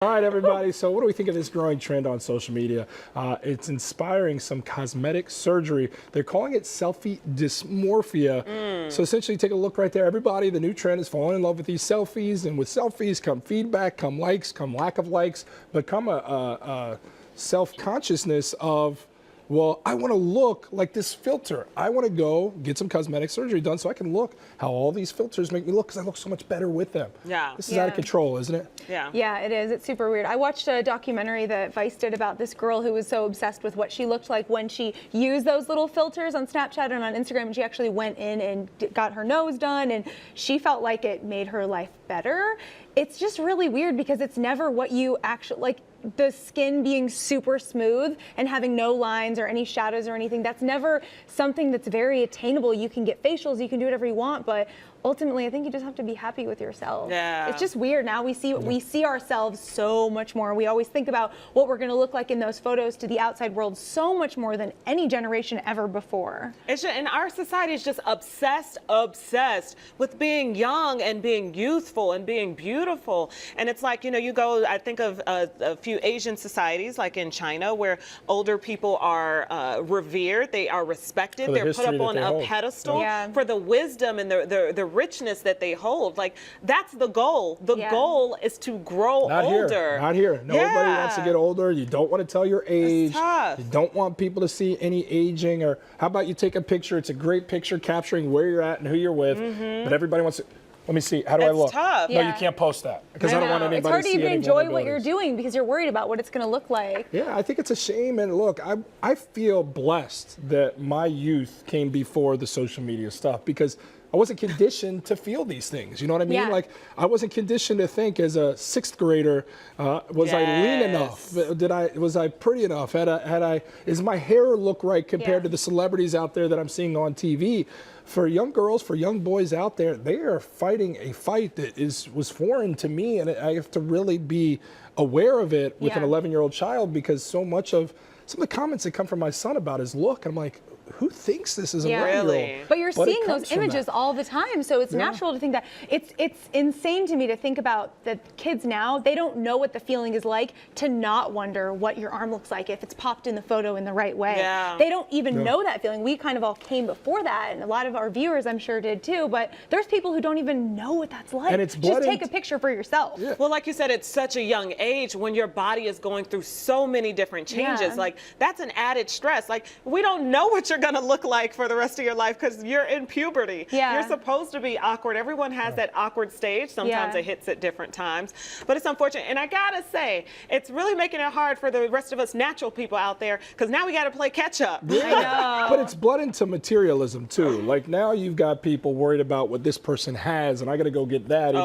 All right, everybody. So what do we think of this growing trend on social media? It's inspiring some cosmetic surgery. They're calling it selfie dysmorphia. So essentially, take a look right there. Everybody, the new trend is falling in love with these selfies. And with selfies come feedback, come likes, come lack of likes, but come a self-consciousness of, well, I want to look like this filter. I want to go get some cosmetic surgery done so I can look how all these filters make me look, because I look so much better with them. Yeah. This is out of control, isn't it? Yeah. Yeah, it is. It's super weird. I watched a documentary that Vice did about this girl who was so obsessed with what she looked like when she used those little filters on Snapchat and on Instagram, and she actually went in and got her nose done, and she felt like it made her life better. It's just really weird because it's never what you actually, like, the skin being super smooth and having no lines or any shadows or anything, that's never something that's very attainable. You can get facials, you can do whatever you want, but ultimately I think you just have to be happy with yourself. Yeah. It's just weird. Now we see ourselves so much more. We always think about what we're going to look like in those photos to the outside world so much more than any generation ever before. It's just, and our society is just obsessed with being young and being youthful and being beautiful. And it's like, you know, you go, I think of a few Asian societies like in China where older people are revered, they are respected, they're put up on a pedestal for the wisdom and the richness that they hold. Like, that's the goal. The goal is to grow older. Not here. Nobody wants to get older. You don't want to tell your age. Tough. You don't want people to see any aging. Or how about you take a picture? It's a great picture capturing where you're at and who you're with. But everybody wants to. Let me see. How do I look? Tough. No, you can't post that because I don't want anybody to see any. It's hard to even enjoy what you're doing because you're worried about what it's going to look like. Yeah, I think it's a shame. And look, I feel blessed that my youth came before the social media stuff, because I wasn't conditioned to feel these things. You know what I mean? Yeah. Like, I wasn't conditioned to think as a sixth grader, was I lean enough? Was I pretty enough? Is my hair look right compared to the celebrities out there that I'm seeing on TV? For young girls, for young boys out there, they are fighting a fight that was foreign to me, and I have to really be aware of it with an 11-year-old child, because some of the comments that come from my son about his look, I'm like, who thinks this is a 11-year-old? But you're seeing those images all the time, so it's natural to think that. It's insane to me to think about the kids now. They don't know what the feeling is like to not wonder what your arm looks like if it's popped in the photo in the right way. They don't even know that feeling. We kind of all came before that, and a lot of our viewers, I'm sure, did too. But there's people who don't even know what that's like. And it's just take a picture for yourself. Well, like you said, it's such a young age when your body is going through so many different changes. Like, that's an added stress. Like, we don't know what you're going to look like for the rest of your life because you're in puberty. You're supposed to be awkward. Everyone has that awkward stage. Sometimes it hits at different times. But it's unfortunate. And I got to say, it's really making it hard for the rest of us natural people out there, because now we got to play catch up. But it's blood into materialism too. Like, now you've got people worried about what this person has, and I got to go get that,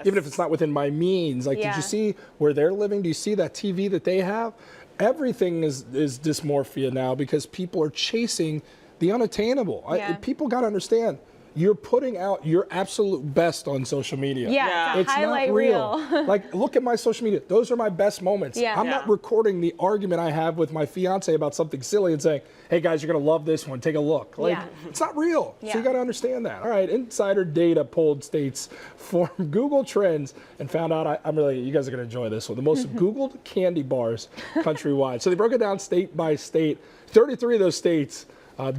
even if it's not within my means. Like, did you see where they're living? Do you see that TV that they have? Everything is dysmorphia now, because people are chasing the unattainable. People got to understand, you're putting out your absolute best on social media. It's a highlight not real. Like, look at my social media. Those are my best moments. I'm not recording the argument I have with my fiance about something silly and saying, hey guys, you're going to love this one. Take a look. Like, it's not real. So you got to understand that. All right, insider data polled states from Google Trends and found out, you guys are going to enjoy this one, the most Googled candy bars countrywide. So they broke it down state by state. 33 of those states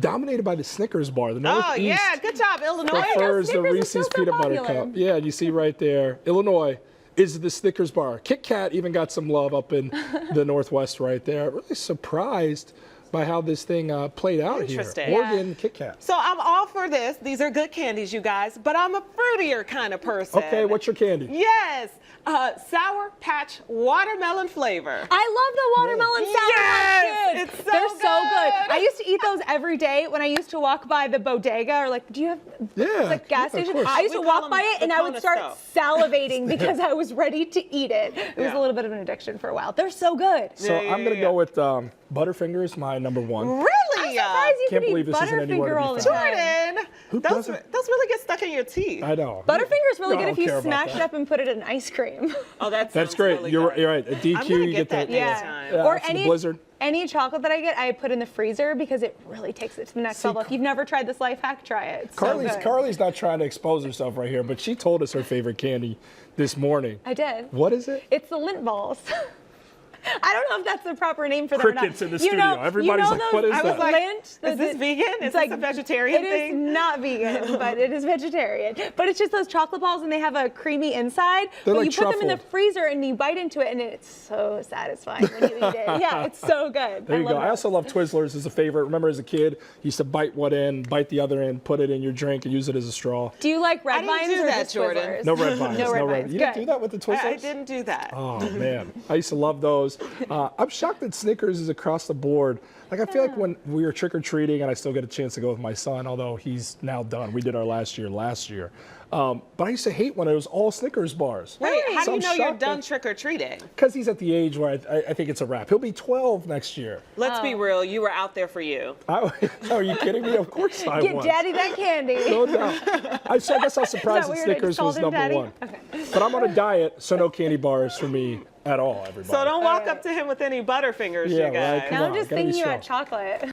dominated by the Snickers bar. The Northeast good job, Illinois. prefers the Reese's Peanut Butter Cup. Yeah, you see right there, Illinois is the Snickers bar. Kit Kat even got some love up in the Northwest right there. Really surprised by how this thing played out here. Oregon Kit Kat. So I'm all for this. These are good candies, you guys, but I'm a fruitier kind of person. Okay, what's your candy? Yes, Sour Patch watermelon flavor. I love the watermelon Sour Patch Kids. It's so They're good. so good. I used to eat those every day when I used to walk by the bodega, or like, do you have like gas station? I used to walk by it and I would start salivating because I was ready to eat it. It was a little bit of an addiction for a while. They're so good. So I'm going to go with Butterfingers, my number one. Really? I'm surprised you Can't could believe eat this isn't anywhere to Butterfinger all be the found. time. Jordan, Who those doesn't? really get stuck in your teeth. I know. Butterfinger's really good if you care about smash it that. up and put it in ice cream. Oh, that's great. Really you're good. right. A DQ, I'm gonna you get that that. next time. Or for the any Blizzard. any chocolate that I get, I put in the freezer because it really takes it to the next level. If you've never tried this life hack, try it. It's so good. Carly's not trying to expose herself right here, but she told us her favorite candy this morning. I did. What is it? It's the lint balls. I don't know if that's the proper name for them. Crickets in the studio. Everybody's like, what is that? I was like, lint, is this vegan? Is this a vegetarian thing? It is not vegan, but it is vegetarian. But it's just those chocolate balls, and they have a creamy inside. They're but like you put them in the truffle. freezer, and you bite into it, and it's so satisfying when you eat it. Yeah, it's so good. There you go. love I it. also love Twizzlers as a favorite. Remember as a kid, you used to bite one end, bite the other end, put it in your drink, and use it as a straw. Do you like red I didn't vines do or that, just Jordan. Twizzlers? No red vines. No red vines. You didn't do Good. that with the Twizzlers? I didn't do that. Oh man, I used to love those. I'm shocked that Snickers is across the board. Like I feel like when we were trick or treating, and I still get a chance to go with my son, although he's now done. We did our last year. But I used to hate when it was all Snickers bars. Wait, how do So you I'm know you're shocked done that- trick or treating? Because he's at the age where I think it's a wrap. He'll be 12 next year. Let's be real. You were out there for you. Are you kidding me? Of course I Get was. daddy that candy. No doubt. I guess I was surprised that weird? I Snickers just was called him number daddy? one. Okay. But I'm on a diet, so no candy bars for me at all, everybody. So don't walk up to him with any Butterfingers, Yeah, you guys. right, come Now I'm on, just gotta be thinking about strong. chocolate.